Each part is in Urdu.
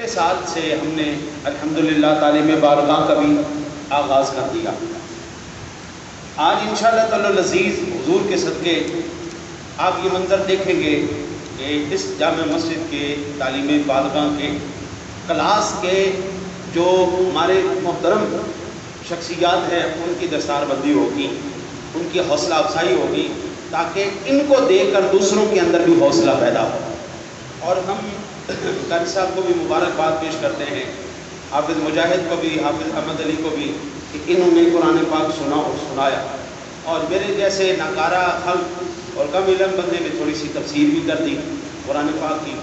پچھلے سال سے ہم نے الحمدللہ تعلیم بارگاہ کا بھی آغاز کر دیا۔ آج انشاءاللہ تعالی العزیز حضور کے صدقے آپ یہ منظر دیکھیں گے کہ اس جامع مسجد کے تعلیم بارگاہ کے کلاس کے جو ہمارے محترم شخصیات ہیں ان کی دستار بندی ہوگی، ان کی حوصلہ افزائی ہوگی، تاکہ ان کو دیکھ کر دوسروں کے اندر بھی حوصلہ پیدا ہو۔ اور ہم قاری صاحب کو بھی مبارکباد پیش کرتے ہیں، حافظ مجاہد کو بھی، حافظ احمد علی کو بھی، کہ انہوں نے قرآن پاک سنا اور سنایا، اور میرے جیسے ناکارہ خلق اور کم علم بندے نے تھوڑی سی تفسیر بھی کر دی قرآن پاک کی،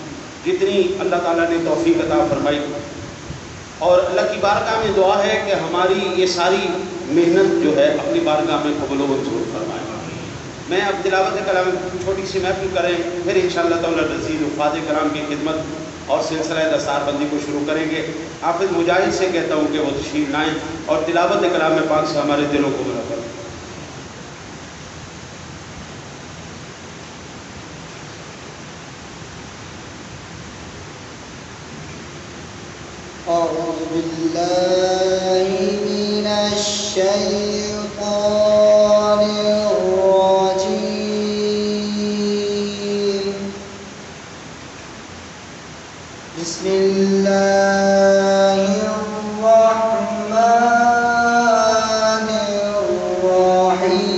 جتنی اللہ تعالیٰ نے توفیق عطا فرمائی۔ اور اللہ کی بارگاہ میں دعا ہے کہ ہماری یہ ساری محنت جو ہے اپنی بارگاہ میں قبول و منظور فرمائے۔ میں اب تلاوت کلام چھوٹی سی محفل کریں، پھر انشاءاللہ تعالی العزیز وفاد کرام کی خدمت اور سلسلہ دستار بندی کو شروع کریں گے۔ حافظ مجاہد سے کہتا ہوں کہ وہ تشریف لائیں اور تلاوت کلام پاک سے ہمارے دلوں کو منور کریں۔ أعوذ بالله من الشيطان الرجيم بسم الله الرحمن الرحيم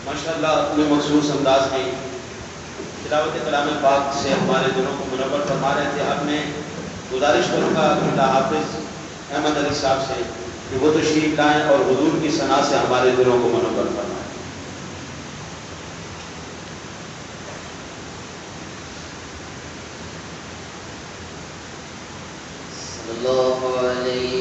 ماشاءاللہ اپنے مخصوص انداز میں تلاوت کلام پاک سے ہمارے دلوں کو منور فرما رہے تھے۔ اب میں گزارش کروں گا اللہ حافظ احمد علی صاحب سے کہ وہ تشریف لائیں اور حضور کی ثنا سے ہمارے دلوں کو منور فرمائیں۔ صلی اللہ علیہ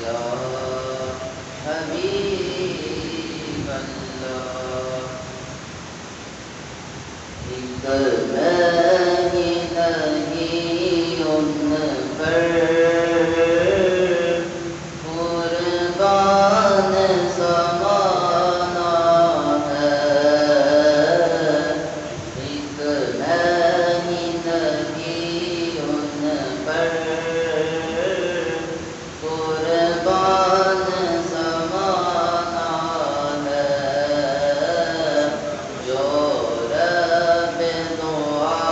یا جو رب دعا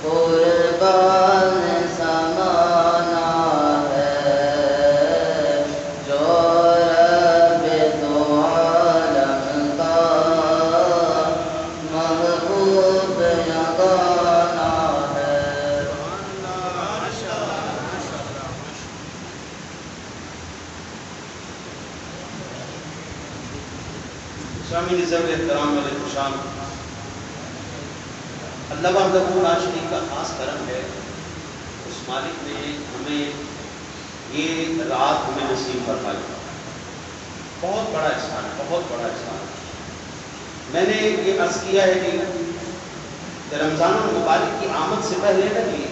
قربان زمانہ ہے جو رب دو عالم کا محبوب یگانہ ہے۔ شامل نظام احترام والے خوشام، اللہ وحدہ لا شریک کا خاص کرم ہے، اس مالک نے ہمیں یہ رات ہمیں نصیب فرمائی، بہت بڑا احسان ہے، بہت بڑا احسان ہے۔ میں نے یہ عرض کیا ہے کہ رمضان المبارک کی آمد سے پہلے لگی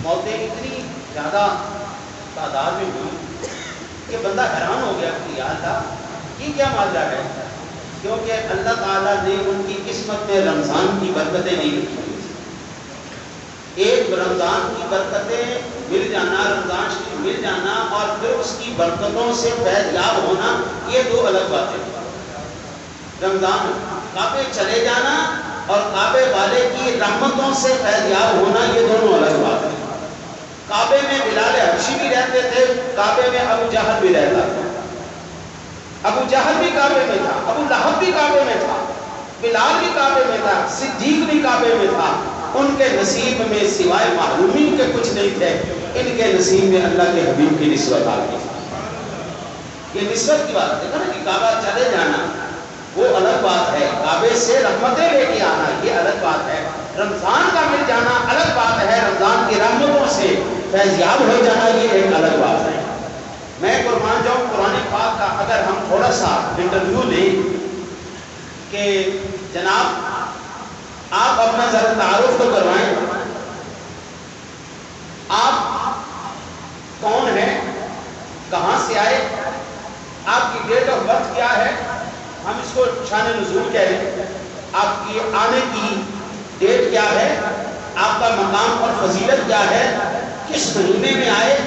موتیں اتنی زیادہ تعداد میں ہوئی کہ بندہ حیران ہو گیا کہ یا اللہ یہ کیا معاملہ ہے، کیونکہ اللہ تعالیٰ نے ان کی قسمت میں رمضان کی برکتیں نہیں رکھی ہوئی۔ ایک رمضان کی برکتیں مل جانا، رمضان شریف مل جانا اور پھر اس کی برکتوں سے فیض یاب ہونا، یہ دو الگ باتیں۔ رمضان کعبے چلے جانا اور کعبے والے کی رحمتوں سے فیض یاب ہونا، یہ دونوں الگ باتیں۔ کعبے میں بلال حبشی بھی رہتے تھے، کعبے میں ابو جہل بھی رہتا تھا، ابو جہل بھی کعبے میں تھا، ابو لہب بھی کعبے میں تھا، بلال بھی کعبے میں تھا، صدیق بھی کعبے میں تھا۔ ان کے نصیب میں سوائے محرومین کے کچھ نہیں تھے، ان کے نصیب میں اللہ کے حبیب کی نسبت آ گئی۔ یہ نسبت کی بات ہے نا کہ کعبہ چلے جانا وہ الگ بات ہے، کعبے سے رحمتیں لے کے آنا یہ الگ بات ہے، رمضان کا مل جانا الگ بات ہے، رمضان کی رحمتوں سے فیضیاب ہو جانا یہ ایک الگ بات ہے۔ میں قربان جاؤں قرآن پاک کا اگر ہم تھوڑا سا انٹرویو لیں کہ جناب آپ اپنا ذرا تعارف تو کروائیں، آپ کون ہیں، کہاں سے آئے، آپ کی ڈیٹ آف برتھ کیا ہے، ہم اس کو شان نزول کہہ رہے ہیں، آپ کی آنے کی ڈیٹ کیا ہے، آپ کا مقام اور فضیلت کیا ہے، کس مہینے میں آئے،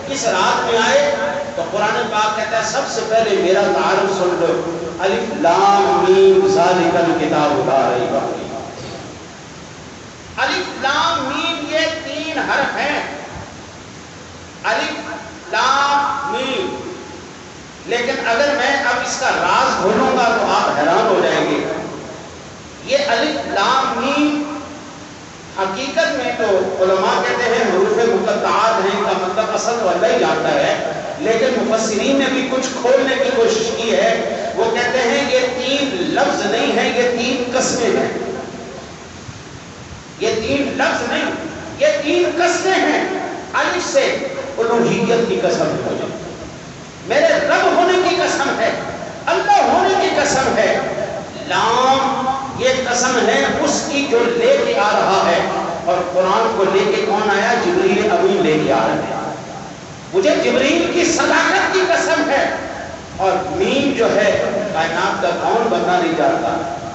کس رات میں آئے۔ تو قرآن پاک کہتا ہے سب سے پہلے میرا تعارف سن لو، الف لام میم ذالک الکتاب لا ریب فیہ۔ الف لام میم یہ تین حرف ہیں، الف لام میم، لیکن اگر میں اب اس کا راز کھولوں گا تو آپ حیران ہو جائیں گے۔ یہ الف لام میم حقیقت میں تو علماء کہتے ہیں حروف مقطعات ہیں، کا مطلب اصل تو اللہ ہی جانتا ہے، لیکن مفسرین نے بھی کچھ کھولنے کی کوشش کی ہے، وہ کہتے ہیں یہ تین لفظ نہیں ہیں، یہ تین قسمیں ہیں، یہ تین لفظ نہیں، یہ تین قسمیں ہیں۔ الف سے الوہیت کی قسم ہو جائے، میرے رب ہونے کی قسم ہے، اللہ ہونے کی قسم ہے۔ لام یہ قسم ہے اس کی جو لے کے آ رہا ہے، اور قرآن کو لے کے کون آیا، جبریل امین لے کے آ رہا ہے، مجھے جبریل کی صداقت کی قسم ہے۔ اور میم جو ہے کائنات کا کون بندہ نہیں جانتا،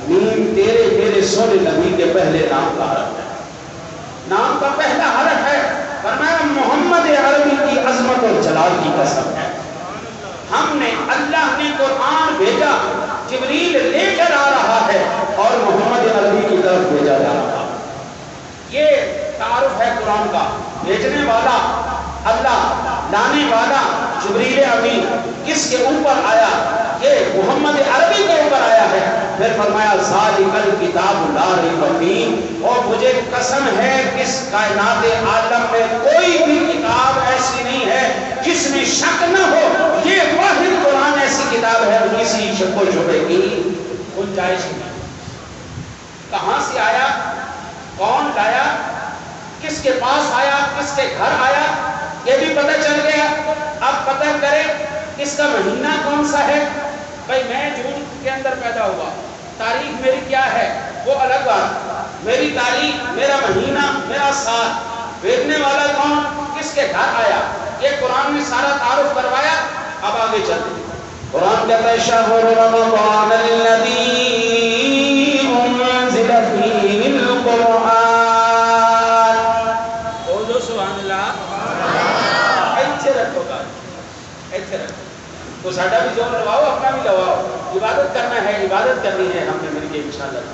میم تیرے میرے سونے نبی کے پہلے نام کا حرف ہے، نام کا پہلا حرف ہے۔ فرمایا محمد عربی کی عظمت اور جلال کی قسم ہے، ہم نے اللہ نے قرآن بھیجا، جبریل لے کر آ رہا ہے اور محمد عربی کی طرف بھیجا جا رہا ہے۔ یہ تعارف ہے قرآن کا، بھیجنے والا اللہ، لانے والا جبریل امین، کس کے اوپر آیا، یہ محمد عربی کے اوپر آیا ہے۔ پھر فرمایا ذالک الکتاب لا ریب فیہ، اور مجھے قسم ہے کس کائنات عالم میں کوئی بھی کتاب ایسی نہیں ہے جس میں شک نہ ہو، یہ واحد قرآن ایسی کتاب ہے کسی شک و شبہ کی گنجائش نہیں۔ کہاں سے آیا، کون لایا، کس کے پاس آیا، کس کے گھر آیا، یہ بھی پتہ چل گیا۔ اب پتہ کریں اس کا مہینہ کون سا ہے، بھائی میں جون کے اندر پیدا ہوا، تاریخ میری کیا ہے وہ الگ بات، میری تاریخ، میرا مہینہ، میرا سال، بھیجنے والا کون، کس کے گھر آیا، یہ قرآن نے سارا تعارف کروایا۔ اب آگے چلتے ہیں، قرآن کہتا ہے شہر رمضان الذی انزل فیہ القرآن، بولو سبحان اللہ۔ ایسے رکھو گا، ایسے رکھو، تو ساڈا بھی زور لواؤ، اپنا بھی لواؤ، عبادت کرنا ہے، عبادت کرنی ہے ہم نے مل کے انشاءاللہ۔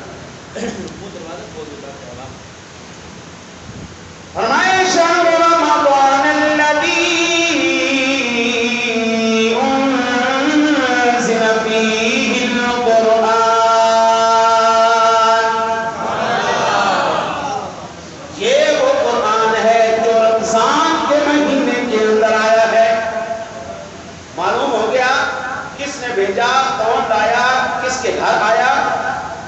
فرمائے شہر رمضان الذی انزل فیہ القرآن، یہ وہ قرآن ہے جو رمضان کے مہینے کے اندر آیا ہے۔ معلوم ہو گیا کس نے بھیجا، کون لایا، کس کے گھر آیا،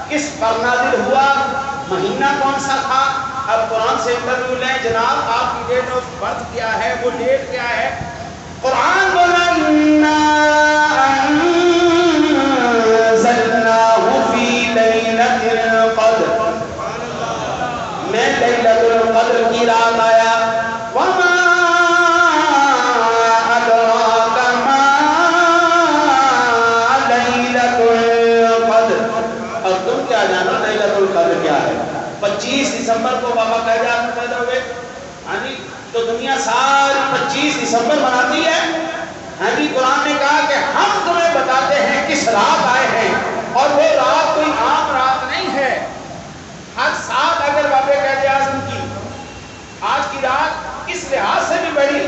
کس پر نازل ہوا، مہینہ کون سا تھا۔ اب قرآن سے انٹرویو لیں، جناب آپ کی ڈیٹ آف برتھ کیا ہے، وہ ڈیٹ کیا ہے؟ قرآن بولا اِنَّا أَنزَلْنَاهُ فِي لَيْلَةِ الْقَدْرِ، میں لیلۃ القدر کی رات آیا۔ وَمَا أَدْرَاكَ مَا لَيْلَةُ الْقَدْرِ، اور تم کیا جانو لیلۃ القدر کیا ہے؟ 25 دسمبر کو بابا پیدا ہوئے، ہاں جی، تو دنیا ساری 25 دسمبر مناتی ہے۔ ہاں جی، قرآن نے کہا کہ ہم تمہیں بتاتے ہیں کس رات آئے ہیں، اور وہ رات کوئی عام رات نہیں ہے۔ ہر سال اگر بابے قائد اعظم کی آج کی رات اس لحاظ سے بھی بڑی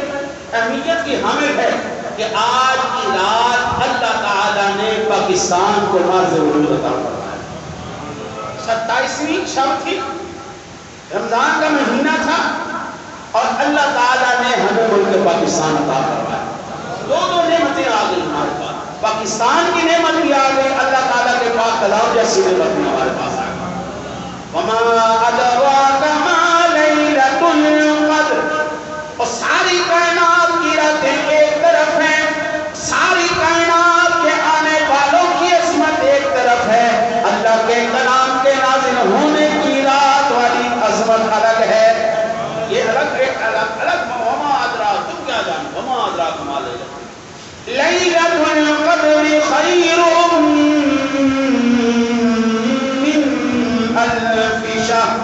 اہمیت کی حامل ہے کہ آج کی رات اللہ تعالیٰ نے پاکستان کو مرز وجود عطا فرمایا۔ 27ویں شب تھی، رمضان کا مہینہ تھا، اور اللہ تعالیٰ نے ہمیں ملک پاکستان عطا فرمایا۔ دو نعمتیں آ گئی ہمارے پاس، پاکستان کی نعمت بھی آ گئی، اللہ تعالیٰ کے پاک کلام جیسی نعمت بھی ہمارے پاس آ گئی۔ وَمَا أَدْرَاكَ مَا لَيْلَةُ الْقَدْرِ، اور ساری کائنات کی راتیں ایک طرف ہیں، ساری کائنات کے آنے والوں کی عظمت ایک طرف ہے، اللہ کے کلام کے نازل ہونے کی رات والی عظمت الگ ہے۔ یہ الگ ایک الگ وما ادراک، تم کیا جانو، وما ادراک ما لیلۃ القدر خیر من الف شہر،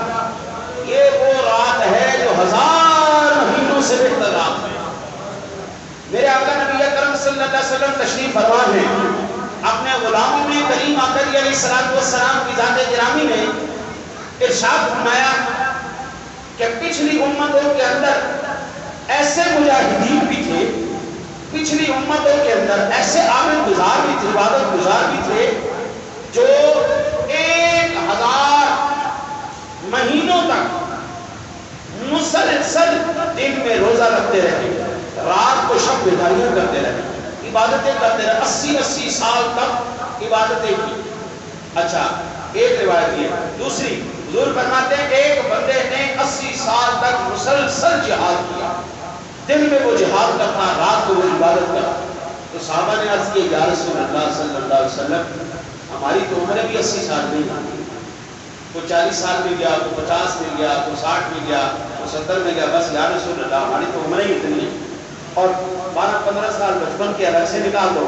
یہ وہ رات ہے جو 1000 مہینوں سے بہتر رات ہے۔ میرے آقا نبی اکرم صلی اللہ علیہ وسلم تشریف فرما ہیں، اپنے غلاموں میں کریم آقا علیہ السلام کی ذات گرامی نے ارشاد فرمایا کہ پچھلی امتوں کے اندر ایسے مجاہدین بھی تھے، پچھلی امتوں کے اندر ایسے عابد گزار بھی تھے، عبادت گزار بھی تھے، جو 1000 مہینوں تک مسلسل دن میں روزہ رکھتے رہے، رات کو شب بیداریاں کرتے رہے، عبادتیں کرتے رہے، 80 سال تک عبادتیں کی۔ اچھا، ایک روایت یہ، دوسری حضور فرماتے ہیں ایک بندے نے 80 سال تک مسلسل جہاد کیا، دن میں وہ جہاد کرتا، رات کو وہ عبادت کرتا۔ تو صحابہ نے عرض کیا یا رسول اللہ صلی اللہ علیہ وسلم، ہماری تو عمریں بھی 80 سال نہیں آتی، کوئی 40 سال میں گیا، کوئی 50 میں گیا، کوئی 60 میں گیا، کوئی 70 میں گیا، بس یا رسول اللہ ہماری تو عمریں ہی اتنی ہیں، اور 12-15 سال بچپن کے الگ سے نکال دو،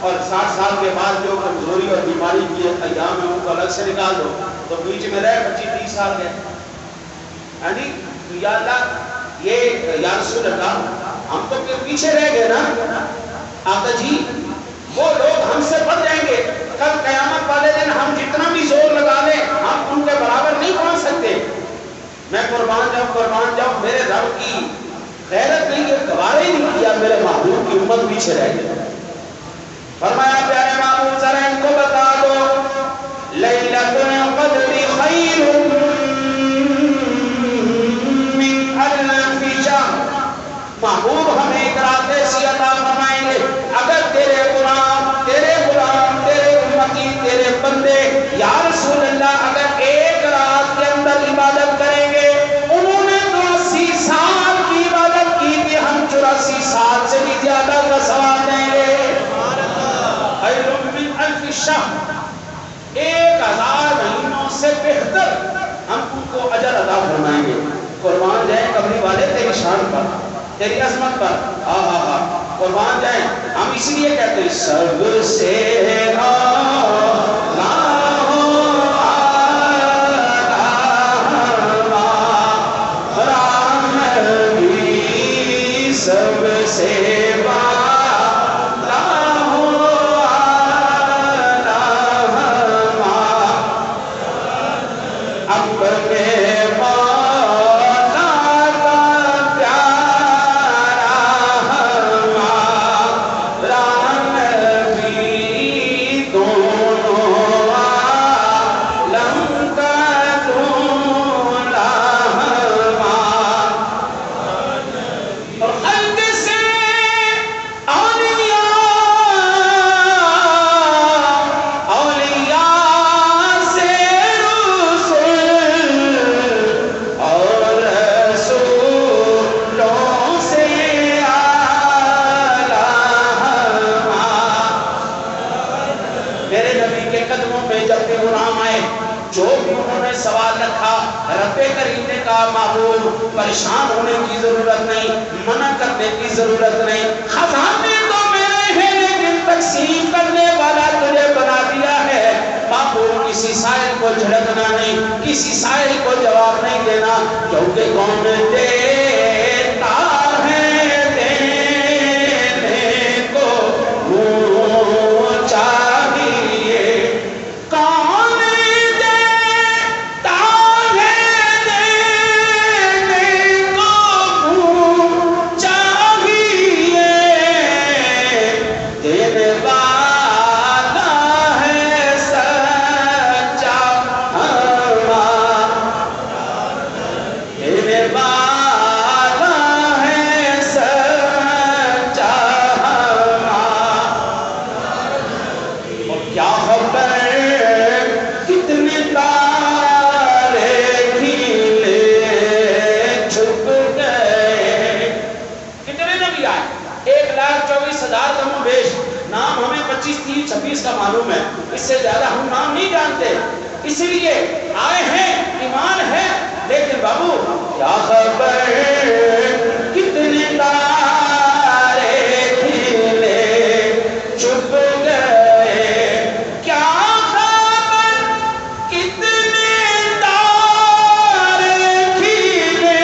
اور 60 سال کے بعد جو کمزوری اور بیماری کی ایام ہے ان کو الگ سے نکال دو، تو بیچ میں رہے 25-30 سال گئے۔ ہاں جی، یا اللہ، یہ یا رسول اللہ ہم تو پیچھے رہ گئے نا آقا جی، وہ لوگ ہم سے بڑھ جائیں گے، کل قیامت والے دن ہم جتنا بھی زور لگا لیں ہم ان کے برابر نہیں پہنچ سکتے۔ میں قربان جاؤں، میرے رب کی غیرت نہیں کہ گوارا ہی نہیں کیا میرے محبوب کی امت پیچھے رہ گئی۔ فرمایا پیارے محبوب ذرا ان کو بتا دو لیلۃ القدر خیر من الف شہر، محبوب ہمیں ایک رات ایسی عطا فرمائیں گے اگر تیرے غلام تیرے امتی تیرے بندے یا رسول اللہ اگر ایک رات کے اندر عبادت کریں گے، انہوں نے تو 80 سال کی عبادت کی تھی، ہم 84 سال سے بھی زیادہ کا ثواب دیں گے۔ خیر من الف شہر، 1000 مہینوں سے بہتر ہم ان کو اجر عطا فرمائیں گے۔ قربان جائیں قبری والے تیری شان پر، تیری عظمت پر، قربان جائیں۔ ہم اس لیے کہتے ہیں سب سے سب سے اپنے مولا کا پیارا ہمارا نبی دونوں عالم کا دولا ہمارا اور خلق سے جو بھی انہوں نے سوال رکھا رب کریم نے کہا محبوب پریشان ہونے کی ضرورت نہیں، منع کرنے کی ضرورت نہیں، خزانے تو میرے ہیں لیکن تقسیم کرنے والا تجھے بنا دیا ہے محبوب۔ کسی سائل کو جھڑکنا نہیں، کسی سائل کو جواب نہیں دینا، کیونکہ کون دیتا ہے دینے کو منہ چاہیے، کون دیتا ہے دینے کو منہ چاہیے، دینے والا ہے سچا ہمارا، دینے والا ہے سچا ہمارا۔ اور کیا خبر کتنے تارے کھیلے چھپ گئے، کتنے نبی آئے، 1,24,000 کم و بیش، نام ہمیں 25, 30, 26 کا معلوم ہے، اس سے زیادہ ہم نام نہیں جانتے، اس لیے آئے ہیں، ایمان ہے، لیکن بابو کیا خبر کتنے تارے کھیلے چھپ گئے، کیا خبر کتنے تارے کھیلے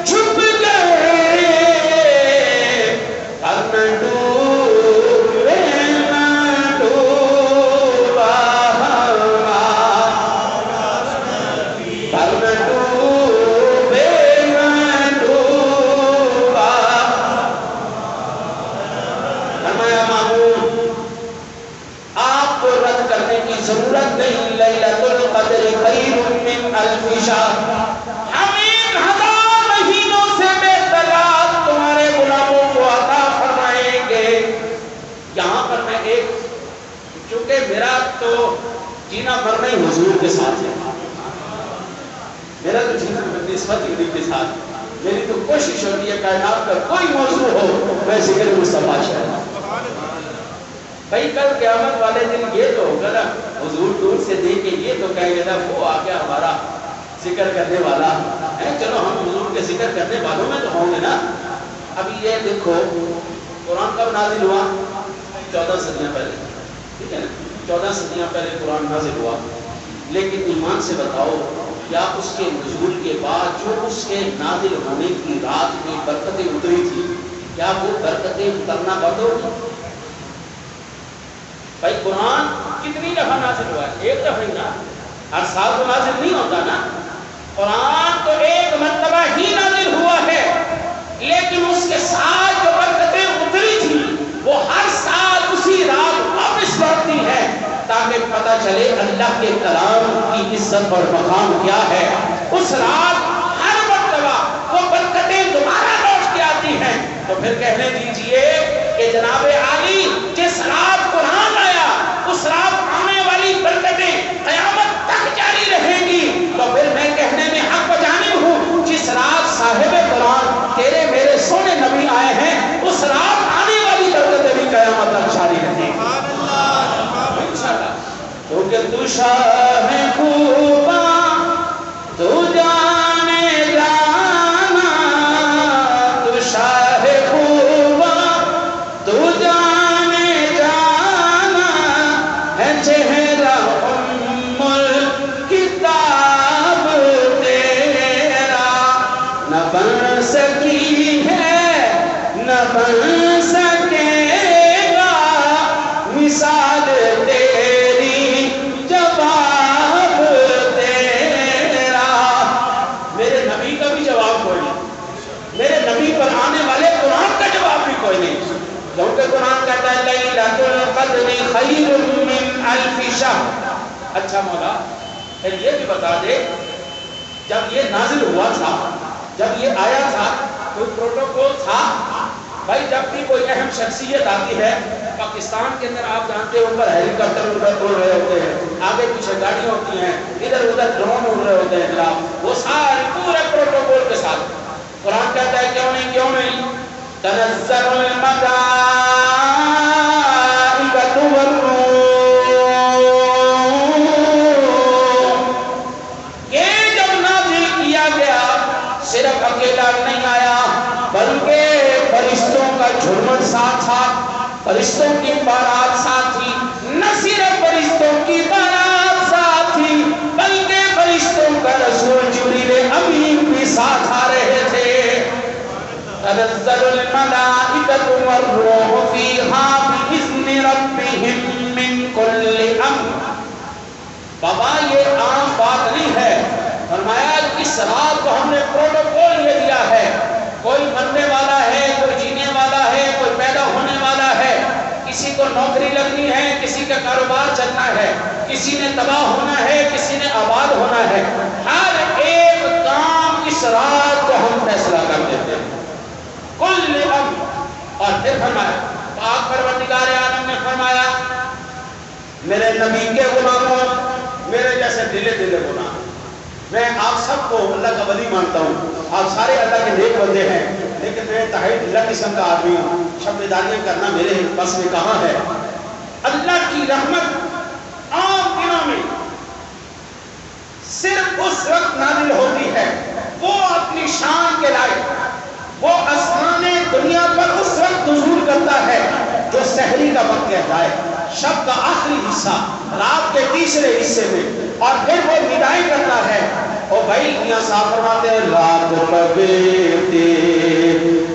چھپ گئے، اب نہ ڈوبے نہ ڈوبا ہمارا، اب نہ ڈوبے نہ ڈوبا۔ فرمایا محبوب آپ کو رد کرنے کی ضرورت نہیں، لیلۃ القدر خیر من الف شہر، ہم 1,000 مہینوں سے بہتر رات تمہارے غلاموں کو عطا فرمائیں گے۔ یہاں پر میں ایک، چونکہ میرا تو جینا مرنا ہی حضور کے ساتھ ہے، میرا تو جینا مرنا نسبت انہی کے ساتھ، میری تو کوشش ہوتی ہے کائنات کا کوئی موضوع ہو میں ذکر مصطفیٰ شہر۔ بھائی کل قیامت والے دن یہ تو ہوگا نا، حضور دور سے دیکھ کے یہ تو کہیں گے نا وہ آ گیا ہمارا ذکر کرنے والا ہے، چلو ہم حضور کے ذکر کرنے والوں میں تو ہوں گے نا۔ ابھی یہ دیکھو قرآن کب نازل ہوا؟ 14 صدیاں پہلے، ٹھیک ہے نا، 14 صدیاں پہلے قرآن نازل ہوا، لیکن ایمان سے بتاؤ کیا اس کے نزول کے بعد جو اس کے نازل ہونے کی رات میں برکتیں اتری تھی، کیا وہ برکتیں اترنا بند ہو گئی؟ بھائی قرآن کتنی دفعہ نازل ہوا ہے؟ ایک دفعہ ہی نا، ہر سال تو نازل نہیں ہوتا نا، قرآن تو ایک مرتبہ ہی نازل ہوا ہے، لیکن اس کے ساتھ جو برکتیں اتری تھی وہ ہر سال اسی رات واپس لوٹتی ہے، تاکہ پتہ چلے اللہ کے کلام کی عزت اور مقام کیا ہے۔ اس رات ہر مرتبہ وہ برکتیں دوبارہ لوٹ کے آتی ہیں، تو پھر کہنے دیجئے کہ جناب عالی جس رات قرآن آیا اس رات آنے والی برکتیں قیامت تک جاری رہیں گی، تو پھر میں کہنے میں حق بجانب ہوں جس رات صاحب قرآن تیرے میرے سونے نبی آئے ہیں اس رات آنے والی برکتیں بھی قیامت تک جاری رہیں گی انشاءاللہ۔ کیونکہ تو شاہ خوباں تو جانے جانا، تو شاہ خوباں تو جانے جانا ہے، کوئی نہیں، کیونکہ قرآن کہتا ہے لیلۃ القدر خیر من الف شہر۔ اچھا مولا پھر یہ بھی بتا دے، جب یہ نازل ہوا تھا، جب یہ آیا تھا، کوئی پروٹوکول تھا؟ بھائی جب بھی کوئی اہم شخصیت آتی ہے، پاکستان کے اندر آپ جانتے ہو اوپر ہیلی کاپٹر اڑ رہے ہوتے ہیں، آگے پیچھے گاڑیاں ہوتی ہیں، ادھر ادھر ڈرون اڑ رہے ہوتے ہیں جناب، وہ سارے پورے پروٹوکول کے ساتھ۔ قرآن کہتا ہے کیوں نہیں، کیوں نہیں؟ تنزل الملائکۃ والروح، یہ جب نازل کیا گیا صرف اکیلا نہیں آیا، بلکہ فرشتوں کا جھرمٹ ساتھ تھا، فرشتوں کی بارات ساتھ تھی، نہ صرف فرشتوں کی بارات ساتھ تھی بلکہ فرشتوں کا رسول جبریل امین بھی ساتھ آ رہے تھے۔ تنزل الملائکۃ والروح فیہا بإذن ربہم من کل امر۔ بابا یہ عام بات نہیں ہے، فرمایا اس رات کو ہم نے پروٹوکول یہ دیا ہے، کوئی مرنے والا ہے، کوئی جینے والا ہے، کوئی پیدا ہونے والا ہے، کسی کو نوکری لگنی ہے، کسی کا کاروبار چلنا ہے، کسی نے تباہ ہونا ہے، کسی نے آباد ہونا ہے، ہر ایک کام اس رات کو ہم فیصلہ کر دیتے ہیں، کل امر۔ اور پھر فرمایا پاک پروردگار عالم نے فرمایا میرے نبی کے غلاموں، میرے جیسے دلے دلے غلام، میں آپ سب کو اللہ کا ولی مانتا ہوں، آپ سارے اللہ کے نیک بندے ہیں، لیکن میں انتہائی اللہ قسم کا آدمی ہوں، شب بیداریاں کرنا میرے بس میں کہاں ہے۔ اللہ کی رحمت عام دنوں میں صرف اس وقت نازل ہوتی ہے، وہ اپنی شان کے لائق، وہ آسمان دنیا پر اس وقت نزول کرتا ہے جو سحری کا وقت کہتا ہے، شب کا آخری حصہ، رات کے تیسرے حصے میں، اور پھر وہ ندائی کرتا ہے۔ او بھائی میاں صاحب فرماتے ہیں رات پبیتے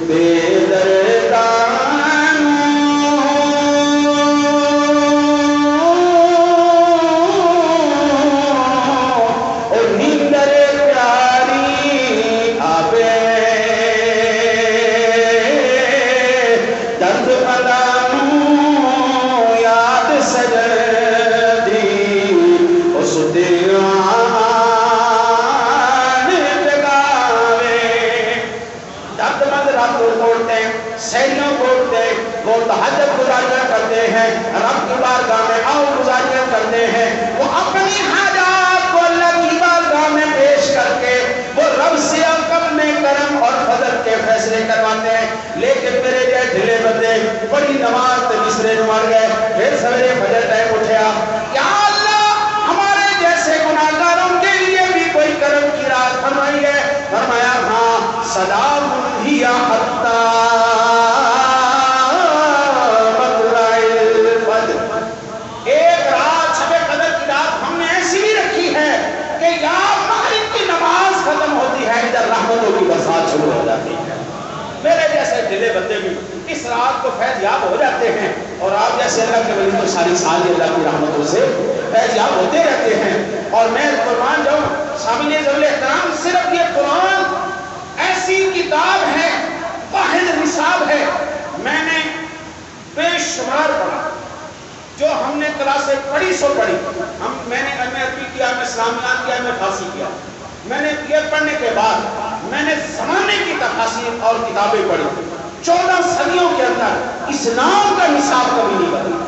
بے دردانوں اور نیندر پیاری آبے درد علاموں یاد سجدی اس دیوان سیلیوں بولتے، وہ تہجد گزاریاں کرتے ہیں، رب کی بارگاہ میں آؤ گزاریاں کرتے ہیں، وہ اپنی حاجات کو اللہ کی بارگاہ میں پیش کر کے وہ رب سے اپنے کرم اور فضل کے فیصلے کرواتے ہیں۔ لیکن میرے جیسے ڈھیلے بندے بڑی نماز تے بسرے مر گئے، پھر سویرے فجر ٹائم اٹھیا، یا اللہ ہمارے جیسے گناہگاروں کے لیے بھی کوئی کرم کی رات فرمائی ہے۔ فرمایا ہاں سلام ہی حتی رحمتوں کی برسات شروع ہو جاتی ہے۔ میرے جیسے دلے بندے بھی اس رات کو فیض یاب ہو جاتے ہیں، اور آپ جیسے اللہ کے ولی تو ساری سال اللہ کی رحمتوں سے فیض یاب ہوتے رہتے ہیں۔ اور میں قربان جاؤں شامل ذوال احترام، صرف یہ قرآن ایسی کتاب ہے، واحد نصاب ہے، میں نے بے شمار پڑھا، جو ہم نے کلاسیں پڑھی سو پڑھی، میں نے عربی کیا، میں اسلام کیا، میں فارسی کیا، میں نے یہ پڑھنے کے بعد میں نے زمانے کی تفاسیر اور کتابیں پڑھی، 14 صدیوں کے اندر اسلام کا نصاب کبھی نہیں بدلا۔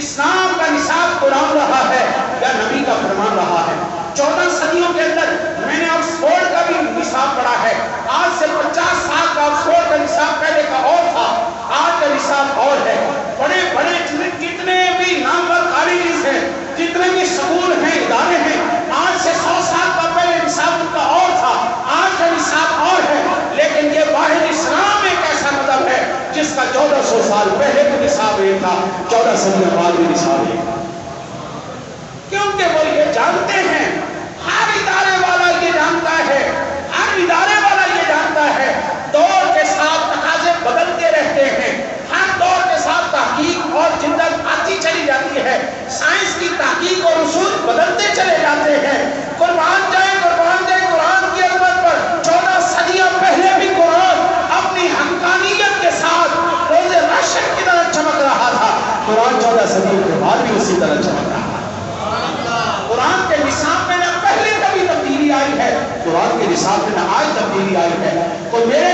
اسلام کا نصاب قرآن رہا ہے یا نبی کا فرمان رہا ہے۔ 14 صدیوں کے اندر میں نے آکسفورڈ کا بھی نصاب پڑھا ہے، آج سے 50 سال کا آکسفورڈ کا نصاب پہلے کا اور تھا، آج کا نصاب اور ہے۔ بڑے بڑے جتنے بھی نامور کالجز ہیں، جتنے بھی سکول ہیں، ادارے ہیں، آج سے 100 سال کا پہلے نصاب ان کا اور تھا، آج کا نصاب اور ہے۔ لیکن یہ واحد اسلام ایک ایسا مذہب ہے جس کا 1400 سال پہلے بھی نصاب ایک تھا، 14 صدیوں بعد بھی نصاب ایک تھا، کیونکہ وہ یہ جانتے ہیں ساتھ میں آج تبدیلی آئی ہے. تو میرے